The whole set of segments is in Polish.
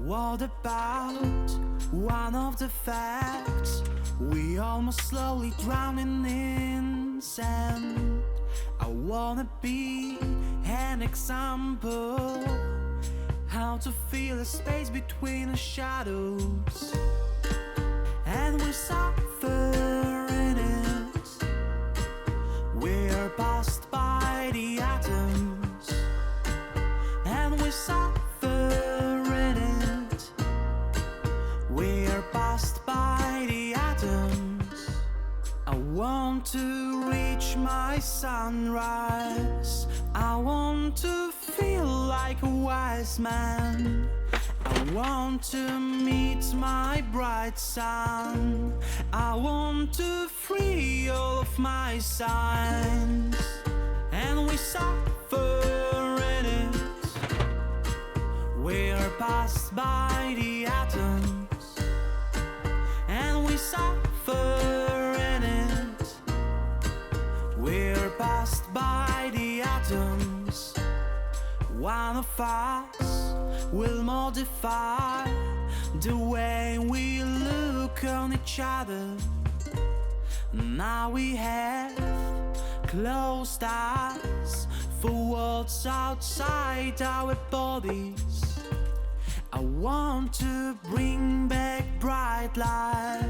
What about one of the facts? We almost slowly drowning in sand. I wanna be an example, how to feel the space between the shadows. And we suffer in it. We're passed by the atoms. And we suffer in it. We're passed by the atoms. I want to reach my sunrise. I want to feel like a wise man. I want to meet my bright sun. I want to free all of my signs. And we suffer in it. passed by the atoms, and we suffer in it. We're passed by the atoms. One of us will modify the way we look on each other. Now we have closed eyes for what's outside our bodies. I want to bring back bright light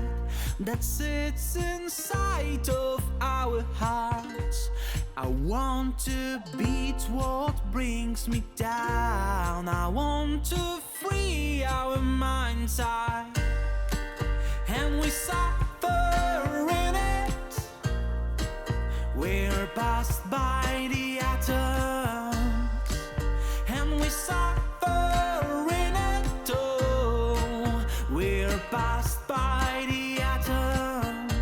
that sits inside of our hearts. I want to beat what brings me down. I want to free our mind's eye, and we suffer in it. We're passed by the atoms, and we suffer in it. Oh, we're passed by the atoms.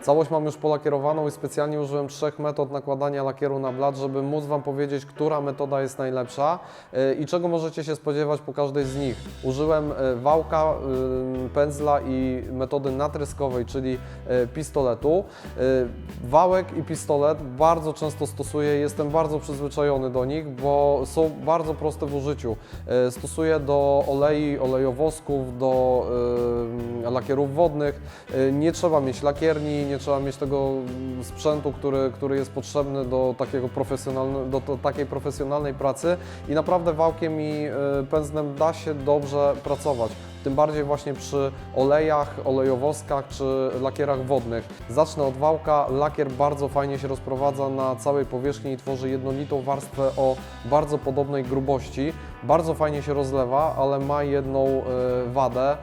Całość mam już polakierowaną i specjalnie użyłem 3 metod nakładania lakieru na blat, żeby móc Wam powiedzieć, która metoda jest najlepsza i czego możecie się spodziewać po każdej z nich. Użyłem wałka, pędzla i metody natryskowej, czyli pistoletu. Wałek i pistolet bardzo często stosuję, jestem bardzo przyzwyczajony do nich, bo są bardzo proste w użyciu. Stosuję do olei, olejowosków, do lakierów wodnych. Nie trzeba mieć lakierni, nie trzeba mieć tego sprzętu, który jest potrzebny do takiej profesjonalnej pracy i naprawdę wałkiem i pędzlem da się dobrze pracować. Tym bardziej właśnie przy olejach, olejowoskach czy lakierach wodnych. Zacznę od wałka. Lakier bardzo fajnie się rozprowadza na całej powierzchni i tworzy jednolitą warstwę o bardzo podobnej grubości. Bardzo fajnie się rozlewa, ale ma jedną wadę.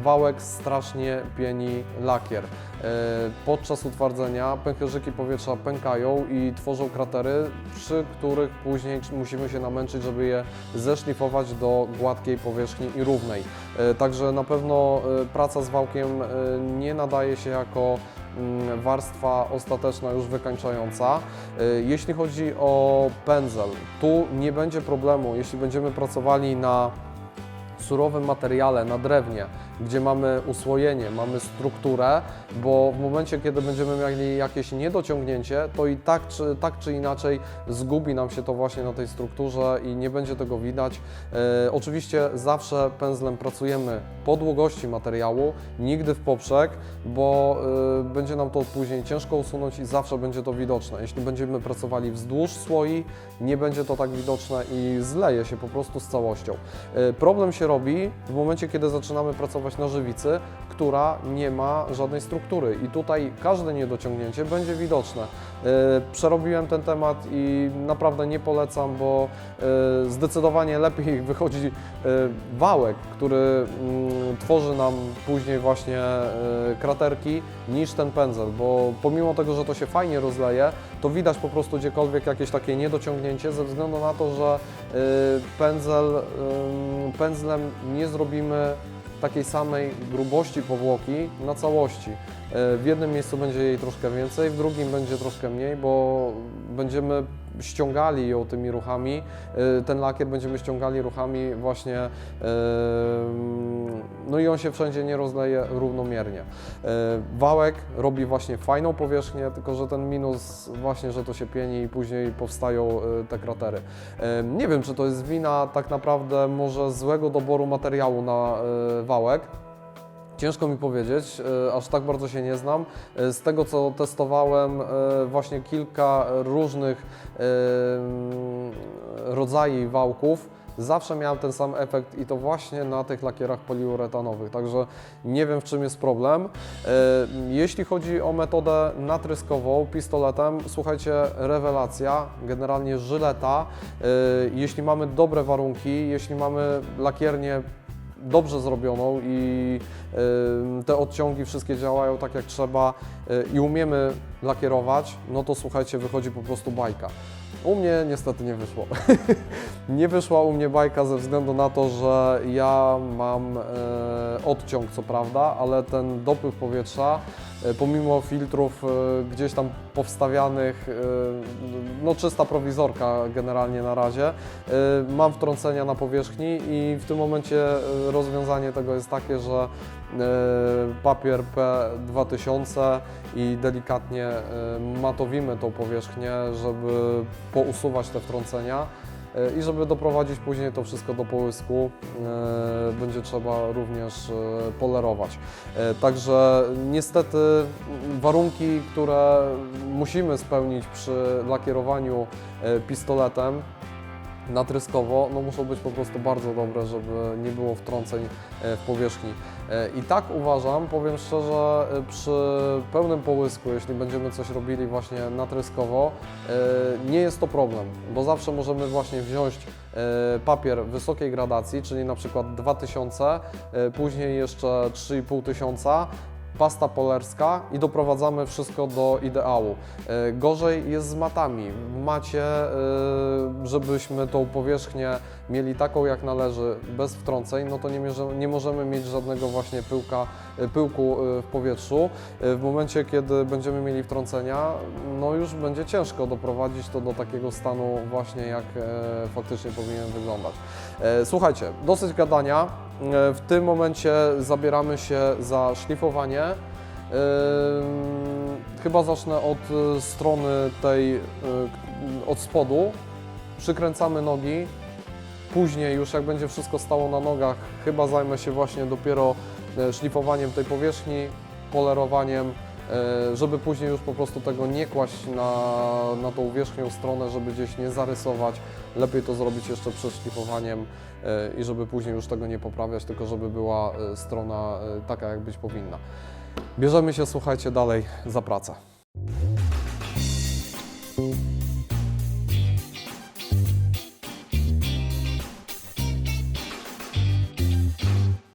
Wałek strasznie pieni lakier. Podczas utwardzenia pęcherzyki powietrza pękają i tworzą kratery, przy których później musimy się namęczyć, żeby je zeszlifować do gładkiej powierzchni i równej. Także na pewno praca z wałkiem nie nadaje się jako warstwa ostateczna już wykańczająca. Jeśli chodzi o pędzel, tu nie będzie problemu, jeśli będziemy pracowali na surowym materiale, na drewnie, gdzie mamy usłojenie, mamy strukturę, bo w momencie, kiedy będziemy mieli jakieś niedociągnięcie, to i tak czy inaczej zgubi nam się to właśnie na tej strukturze i nie będzie tego widać. Oczywiście zawsze pędzlem pracujemy po długości materiału, nigdy w poprzek, bo będzie nam to później ciężko usunąć i zawsze będzie to widoczne. Jeśli będziemy pracowali wzdłuż słoi, nie będzie to tak widoczne i zleje się po prostu z całością. Problem się robi w momencie, kiedy zaczynamy pracować na żywicy, która nie ma żadnej struktury i tutaj każde niedociągnięcie będzie widoczne. Przerobiłem ten temat i naprawdę nie polecam, bo zdecydowanie lepiej wychodzi wałek, który tworzy nam później właśnie kraterki, niż ten pędzel, bo pomimo tego, że to się fajnie rozleje, to widać po prostu gdziekolwiek jakieś takie niedociągnięcie ze względu na to, że pędzlem nie zrobimy takiej samej grubości powłoki na całości. W jednym miejscu będzie jej troszkę więcej, w drugim będzie troszkę mniej, bo będziemy ściągali ją tymi ruchami, ten lakier będziemy ściągali ruchami właśnie, no i on się wszędzie nie rozleje równomiernie. Wałek robi właśnie fajną powierzchnię, tylko że ten minus właśnie, że to się pieni i później powstają te kratery. Nie wiem, czy to jest wina tak naprawdę może złego doboru materiału na wałek. Ciężko mi powiedzieć, aż tak bardzo się nie znam. Z tego, co testowałem właśnie kilka różnych rodzajów wałków, zawsze miałem ten sam efekt i to właśnie na tych lakierach poliuretanowych, także nie wiem, w czym jest problem. Jeśli chodzi o metodę natryskową pistoletem, słuchajcie, rewelacja, generalnie żyleta. Jeśli mamy dobre warunki, jeśli mamy lakiernię dobrze zrobioną i te odciągi wszystkie działają tak jak trzeba i umiemy lakierować, no to słuchajcie, wychodzi po prostu bajka. U mnie niestety nie wyszło. Nie wyszła u mnie bajka ze względu na to, że ja mam odciąg co prawda, ale ten dopływ powietrza pomimo filtrów gdzieś tam powstawianych, no czysta prowizorka generalnie na razie, mam wtrącenia na powierzchni i w tym momencie rozwiązanie tego jest takie, że papier P2000 i delikatnie matowimy tą powierzchnię, żeby pousuwać te wtrącenia. I żeby doprowadzić później to wszystko do połysku, będzie trzeba również polerować. Także niestety warunki, które musimy spełnić przy lakierowaniu pistoletem natryskowo, no muszą być po prostu bardzo dobre, żeby nie było wtrąceń w powierzchni. I tak uważam, powiem szczerze, przy pełnym połysku, jeśli będziemy coś robili właśnie natryskowo, nie jest to problem, bo zawsze możemy właśnie wziąć papier wysokiej gradacji, czyli na przykład 2000, później jeszcze 3500, pasta polerska i doprowadzamy wszystko do ideału. Gorzej jest z matami. W macie, żebyśmy tą powierzchnię mieli taką jak należy, bez wtrąceń, no to nie możemy mieć żadnego właśnie pyłku w powietrzu. W momencie, kiedy będziemy mieli wtrącenia, no już będzie ciężko doprowadzić to do takiego stanu właśnie jak faktycznie powinien wyglądać. Słuchajcie, dosyć gadania. W tym momencie zabieramy się za szlifowanie. Chyba zacznę od strony tej, od spodu. Przykręcamy nogi. Później już jak będzie wszystko stało na nogach, chyba zajmę się właśnie dopiero szlifowaniem tej powierzchni, polerowaniem, żeby później już po prostu tego nie kłaść na tą wierzchnią stronę, żeby gdzieś nie zarysować. Lepiej to zrobić jeszcze przed szlifowaniem i żeby później już tego nie poprawiać, tylko żeby była strona taka, jak być powinna. Bierzemy się, słuchajcie, dalej za pracę.